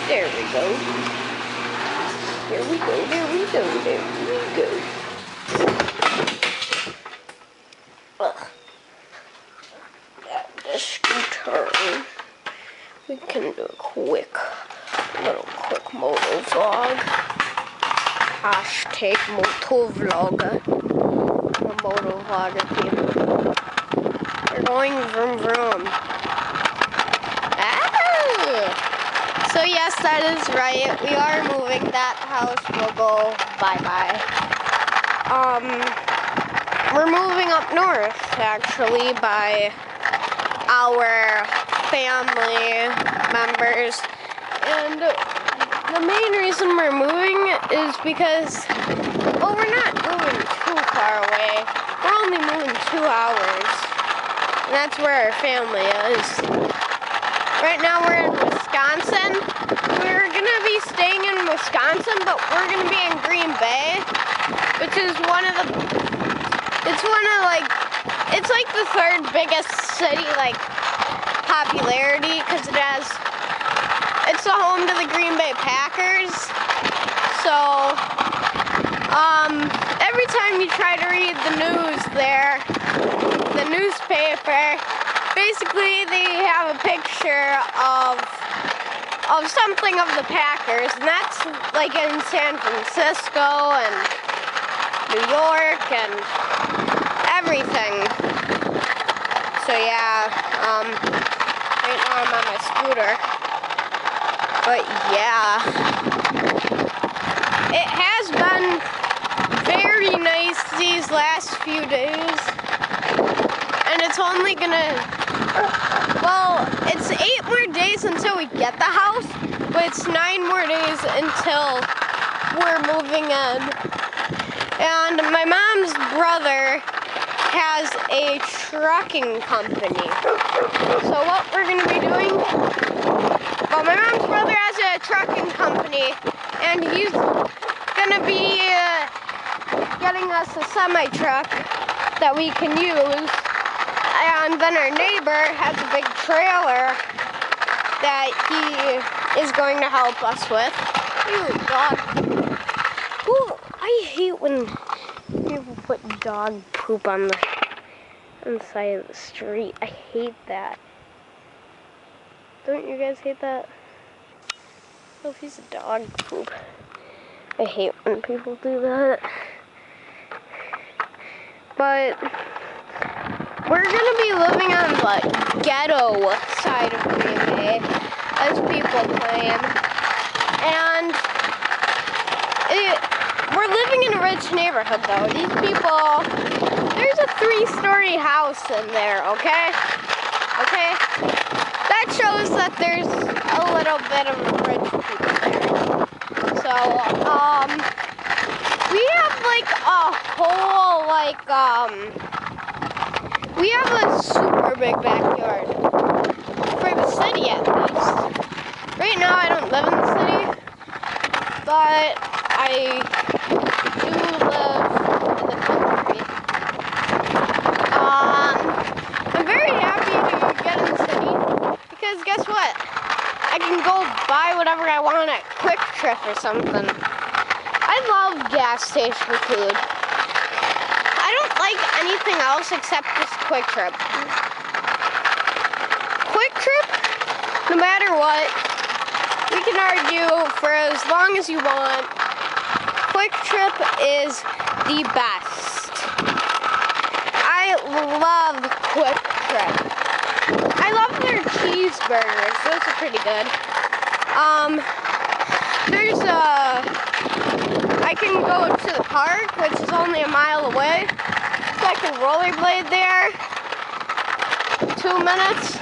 There we go. There we go, there we go, there we go. Ugh. Got this turn. We can do a little quick moto vlog. Hashtag motovlogger. A moto vlogger people. We're going vroom vroom. So yes, that is right. We are moving. That house will go bye-bye. We're moving up north, actually, by our family members. And the main reason we're moving is because, well, we're not moving too far away. We're only moving 2 hours. And that's where our family is. Right now we're in Wisconsin. We're gonna be staying in Wisconsin, but we're gonna be in Green Bay, which is it's like the 3rd biggest city, like, popularity, because it's the home to the Green Bay Packers. So, every time you try to read the news there, the newspaper, basically they have a picture of something of the Packers, and that's like in San Francisco and New York and everything. So yeah, right now I'm on my scooter. But yeah, it has been very nice these last few days. And it's only gonna, well, it's 8 more days until we get the house, but it's 9 more days until we're moving in. And my mom's brother has a trucking company. So what we're gonna be doing, well, my mom's brother has a trucking company, and he's gonna be getting us a semi-truck that we can use. And then our neighbor has a big trailer that he is going to help us with. Ew, dog. Ooh, I hate when people put dog poop on the side of the street. I hate that. Don't you guys hate that? Oh, if he's a dog poop. I hate when people do that. But we're gonna be living on the ghetto side of Green Bay, as people claim. And we're living in a rich neighborhood, though. These people, there's a 3-story house in there, okay? Okay? That shows that there's a little bit of rich people there. So, we have like a whole, we have a super big backyard. For the city, at least. Right now, I don't live in the city, but I do live in the country. I'm very happy to get in the city, because guess what? I can go buy whatever I want at Quick Trip or something. I love gas station food. I don't like anything else except just Quick Trip. Quick Trip, no matter what, we can argue for as long as you want. Quick Trip is the best. I love Quick Trip. I love their cheeseburgers. Those are pretty good. I can go to the park, which is only a mile away. So I can rollerblade there. 2 minutes.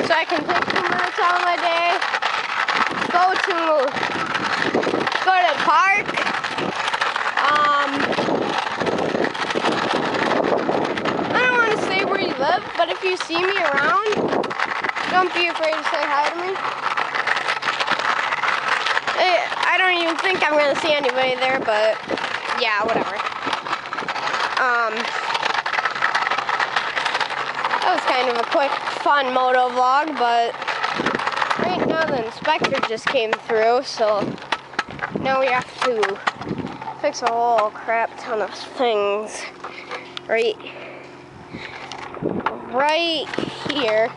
So I can take 2 minutes out of my day. Go to the park. I don't want to say where you live, but if you see me around, don't be afraid to say hi to me. I don't even think I'm going to see anybody there, but yeah, whatever. That was kind of a quick, fun moto vlog, but Right now the inspector just came through, so now we have to fix a whole crap ton of things. Right here.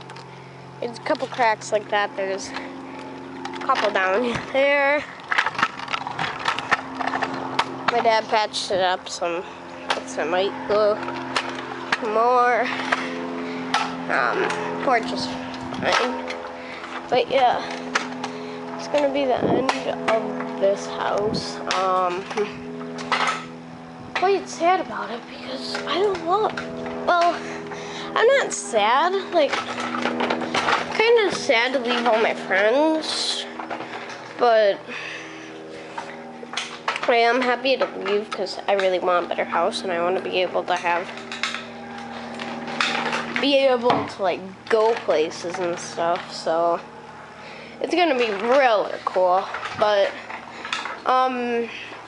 There's a couple cracks like that. There's a couple down there. My dad patched it up some white glue. More. Porch is fine. But yeah, it's gonna be the end of this house. Quite sad about it because I don't love. Well, I'm not sad. Like, kind of sad to leave all my friends, but I am happy to leave because I really want a better house and I want to be able to like go places and stuff. So it's gonna be really cool. But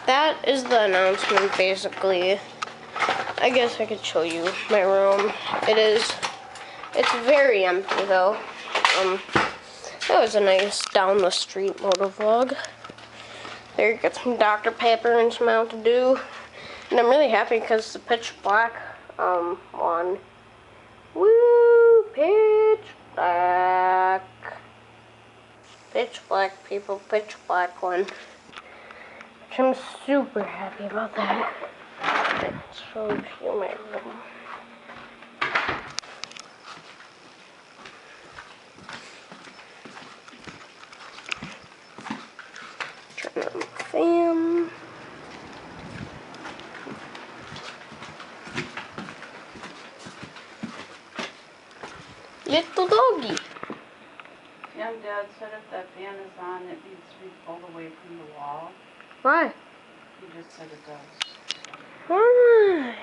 that is the announcement basically. I guess I could show you my room. It's very empty though. That was a nice down the street motovlog. There you get some Dr. Pepper and some Mountain Dew. And I'm really happy because it's a pitch black one. Woo! Pitch black. Pitch black, people. Pitch black one. Which I'm super happy about that. Let's show you my room. Turn on the fan. Little doggy. Young Dad said if that fan is on, it needs to be pulled away from the wall. Why? He just said it does. Why?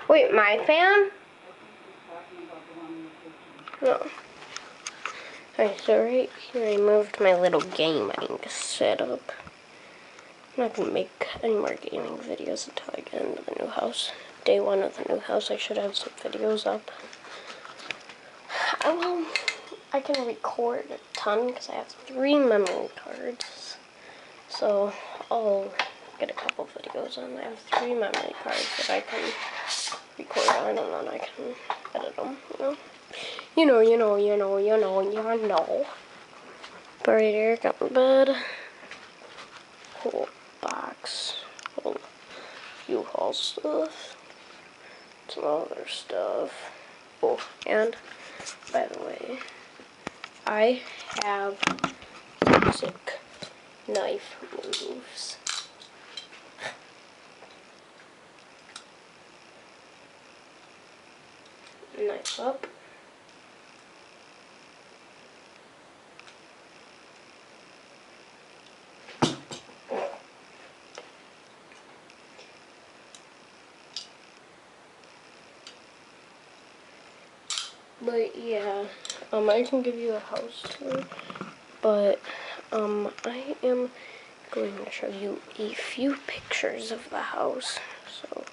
Wait, my fan? No. Alright, so right here I moved my little gaming setup. I'm not gonna make any more gaming videos until I get into the new house. Day one of the new house, I should have some videos up. Well, I can record a ton because I have 3 memory cards. So I'll get a couple videos on. I have 3 memory cards that I can record on, and then I can edit them, you know. But right here, got my bed, whole box, whole U-Haul stuff, some other stuff. Oh, and by the way, I have music knife moves. Knife up. But yeah, I can give you a house tour, but I am going to show you a few pictures of the house. So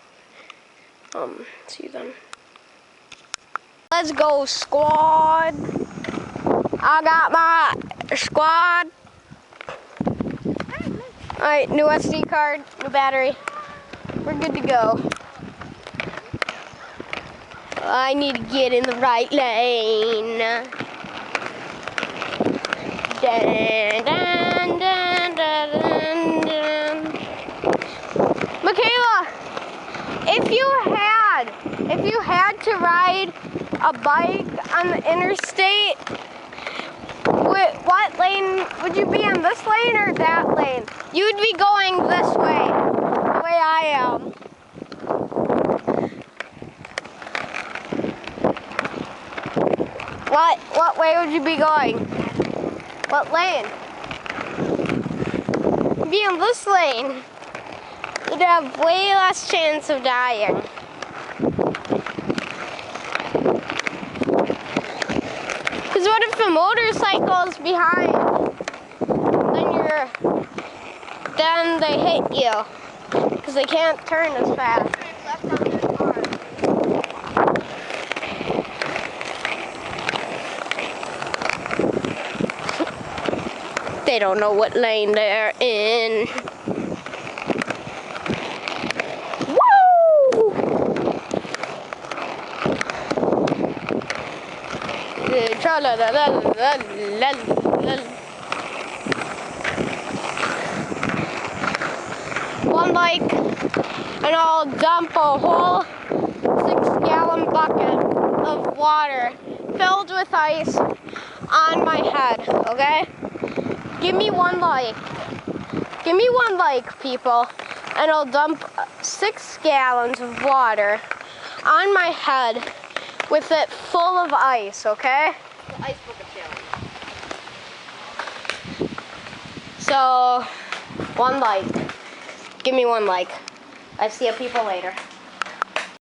see you then. Let's go, squad. I got my squad. Alright, new SD card, new battery. We're good to go. I need to get in the right lane. Dun, dun, dun, dun, dun, dun. Michaela, if you had to ride a bike on the interstate, what lane would you be in, this lane or that lane? You'd be going this way, the way I am. What way would you be going? What lane? You'd be in this lane. You'd have way less chance of dying. Because what if a motorcycle is behind? Then they hit you. Because they can't turn as fast. They don't know what lane they're in. Woo! One like, and I'll dump a whole 6-gallon bucket of water filled with ice on my head, okay? Give me one like. Give me one like, people, and I'll dump 6 gallons of water on my head with it full of ice, okay? The ice bucket challenge. So, one like. Give me one like. I see you people later.